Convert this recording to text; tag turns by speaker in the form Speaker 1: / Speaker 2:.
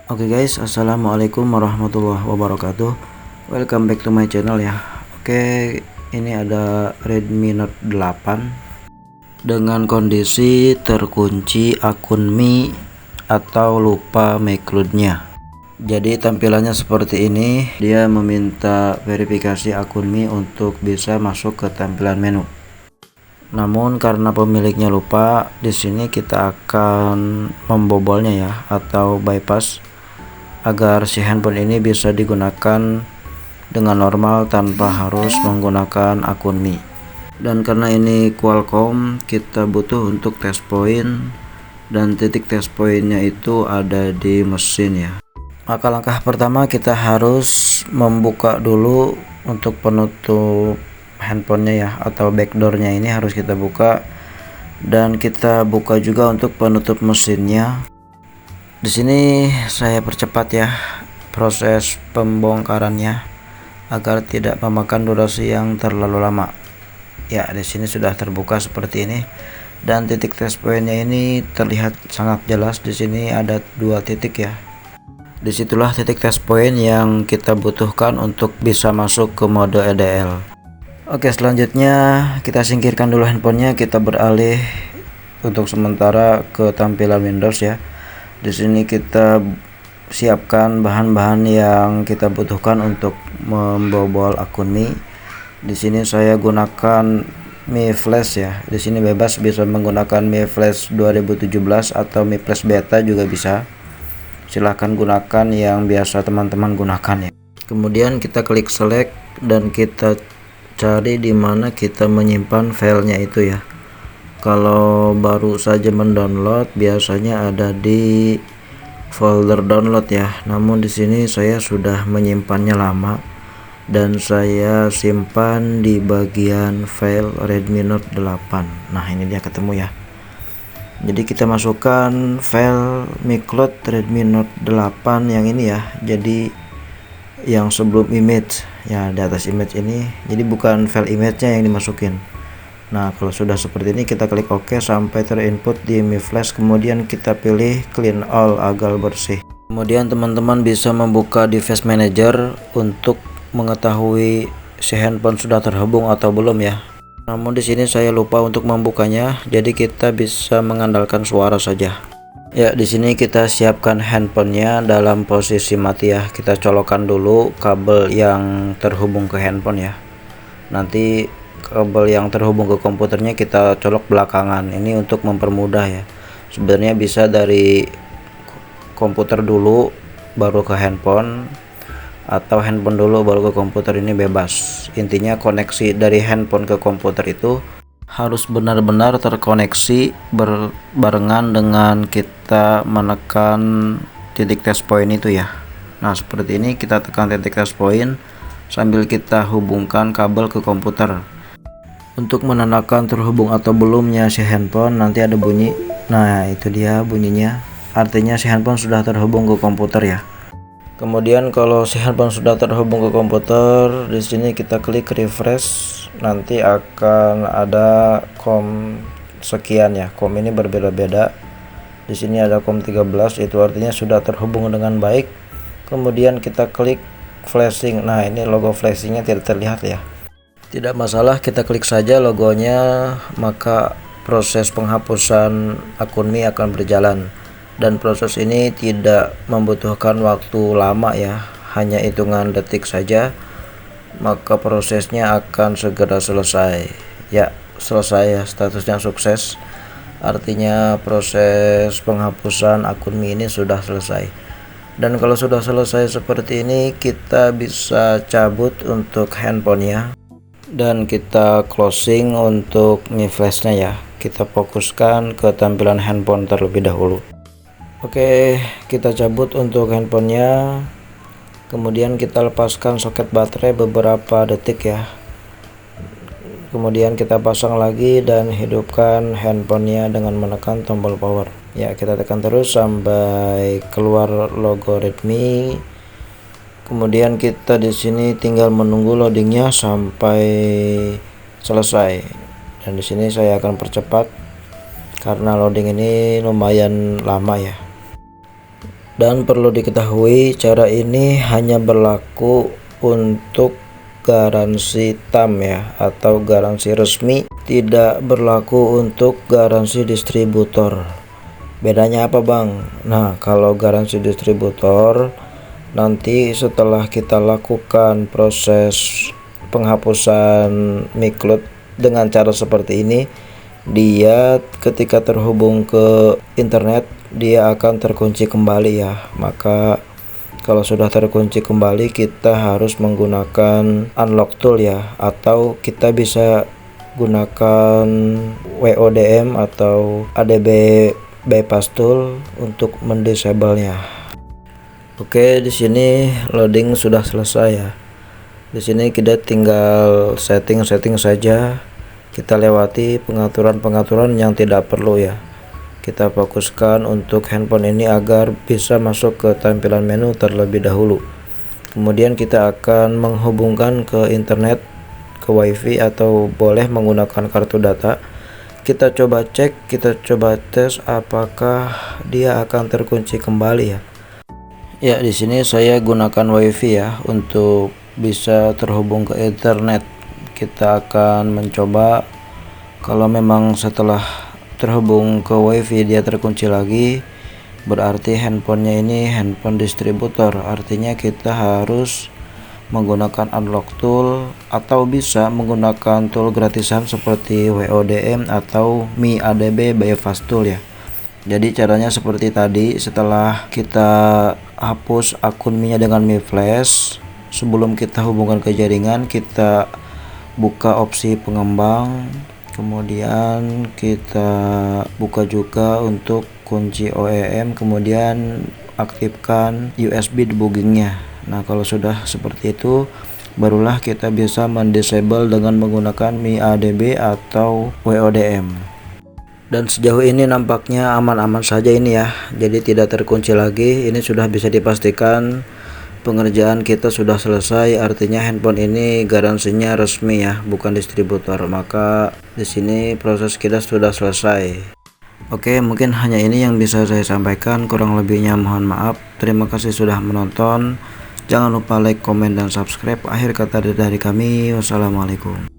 Speaker 1: Oke guys, assalamualaikum warahmatullahi wabarakatuh. Welcome back to my channel ya. Oke, ini ada Redmi Note 8 dengan kondisi terkunci akun Mi atau lupa MyCloud-nya. Jadi tampilannya seperti ini. Dia meminta verifikasi akun Mi untuk bisa masuk ke tampilan menu. Namun karena pemiliknya lupa, di sini kita akan membobolnya ya, atau bypass, agar si handphone ini bisa digunakan dengan normal tanpa harus menggunakan akun Mi. Dan karena ini Qualcomm, kita butuh untuk test point, dan titik test pointnya itu ada di mesin ya. Maka langkah pertama kita harus membuka dulu untuk penutup handphonenya ya, atau backdoornya ini harus kita buka, dan kita buka juga untuk penutup mesinnya. Di sini saya percepat ya proses pembongkarannya agar tidak memakan durasi yang terlalu lama. Ya, di sini sudah terbuka seperti ini, dan titik test pointnya ini terlihat sangat jelas. Di sini ada 2 titik ya. Disitulah titik test point yang kita butuhkan untuk bisa masuk ke mode EDL. Oke, selanjutnya kita singkirkan dulu handphonenya. Kita beralih untuk sementara ke tampilan Windows ya. Di sini kita siapkan bahan-bahan yang kita butuhkan untuk membobol akun Mi. Di sini saya gunakan Mi Flash ya. Di sini bebas, bisa menggunakan Mi Flash 2017 atau Mi Flash Beta juga bisa. Silahkan gunakan yang biasa teman-teman gunakan ya. Kemudian kita klik select dan kita cari di mana kita menyimpan filenya itu ya. Kalau baru saja mendownload biasanya ada di folder download ya. Namun di sini saya sudah menyimpannya lama dan saya simpan di bagian file Redmi Note 8. Nah, ini dia ketemu ya. Jadi kita masukkan file MyCloud Redmi Note 8 yang ini ya. Jadi yang sebelum image ya, di atas image ini. Jadi bukan file image-nya yang dimasukin. Nah, kalau sudah seperti ini kita klik OK sampai terinput di Mi Flash, kemudian kita pilih clean all agar bersih. Kemudian teman-teman bisa membuka device manager untuk mengetahui si handphone sudah terhubung atau belum ya. Namun di sini saya lupa untuk membukanya, jadi kita bisa mengandalkan suara saja. Ya, di sini kita siapkan handphonenya dalam posisi mati ya. Kita colokkan dulu kabel yang terhubung ke handphone ya. Nanti kabel yang terhubung ke komputernya kita colok belakangan. Ini untuk mempermudah ya. Sebenarnya bisa dari komputer dulu baru ke handphone, atau handphone dulu baru ke komputer, ini bebas. Intinya koneksi dari handphone ke komputer itu harus benar-benar terkoneksi berbarengan dengan kita menekan titik test point itu ya. Nah, seperti ini kita tekan titik test point sambil kita hubungkan kabel ke komputer. Untuk menandakan terhubung atau belumnya si handphone, nanti ada bunyi. Nah, itu dia bunyinya. Artinya si handphone sudah terhubung ke komputer ya. Kemudian kalau si handphone sudah terhubung ke komputer, di sini kita klik refresh. Nanti akan ada COM sekian ya. COM ini berbeda-beda. Di sini ada COM 13, itu artinya sudah terhubung dengan baik. Kemudian kita klik flashing. Nah, ini logo flashingnya tidak terlihat ya. Tidak masalah, kita klik saja logonya, maka proses penghapusan akun Mi akan berjalan. Dan proses ini tidak membutuhkan waktu lama ya, hanya hitungan detik saja, maka prosesnya akan segera selesai. Ya, selesai ya, statusnya sukses. Artinya proses penghapusan akun Mi ini sudah selesai. Dan kalau sudah selesai seperti ini, kita bisa cabut untuk handphonenya, dan kita closing untuk Mi Flash-nya ya. Kita fokuskan ke tampilan handphone terlebih dahulu. Oke, kita cabut untuk handphonenya. Kemudian kita lepaskan soket baterai beberapa detik ya. Kemudian kita pasang lagi dan hidupkan handphonenya dengan menekan tombol power. Ya, kita tekan terus sampai keluar logo Redmi. Kemudian kita di sini tinggal menunggu loadingnya sampai selesai. Dan di sini saya akan percepat karena loading ini lumayan lama ya. Dan perlu diketahui, cara ini hanya berlaku untuk garansi tam ya, atau garansi resmi, tidak berlaku untuk garansi distributor. Bedanya apa bang? Nah, kalau garansi distributor, nanti setelah kita lakukan proses penghapusan micloud dengan cara seperti ini, dia ketika terhubung ke internet dia akan terkunci kembali ya. Maka kalau sudah terkunci kembali, kita harus menggunakan unlock tool ya, atau kita bisa gunakan WODM atau ADB bypass tool untuk mendisable-nya. Oke, di sini loading sudah selesai ya. Di sini kita tinggal setting-setting saja. Kita lewati pengaturan-pengaturan yang tidak perlu ya. Kita fokuskan untuk handphone ini agar bisa masuk ke tampilan menu terlebih dahulu. Kemudian kita akan menghubungkan ke internet, ke wifi, atau boleh menggunakan kartu data. Kita coba cek, kita coba tes apakah dia akan terkunci kembali ya. Ya, di sini saya gunakan wifi ya untuk bisa terhubung ke internet. Kita akan mencoba. Kalau memang setelah terhubung ke wifi dia terkunci lagi, berarti handphonenya ini handphone distributor. Artinya kita harus menggunakan unlock tool atau bisa menggunakan tool gratisan seperti WODM atau Mi ADB bypass tool ya. Jadi caranya seperti tadi, setelah kita hapus akun Mi-nya dengan Mi Flash, sebelum kita hubungkan ke jaringan, kita buka opsi pengembang. Kemudian kita buka juga untuk kunci OEM, kemudian aktifkan USB debuggingnya. Nah, kalau sudah seperti itu, barulah kita bisa mendisable dengan menggunakan Mi ADB atau WODM. Dan sejauh ini nampaknya aman-aman saja ini ya, jadi tidak terkunci lagi. Ini sudah bisa dipastikan pengerjaan kita sudah selesai, artinya handphone ini garansinya resmi ya, bukan distributor. Maka di sini proses kita sudah selesai. Oke, mungkin hanya ini yang bisa saya sampaikan, kurang lebihnya mohon maaf. Terima kasih sudah menonton. Jangan lupa like, komen, dan subscribe. Akhir kata dari kami, wassalamualaikum.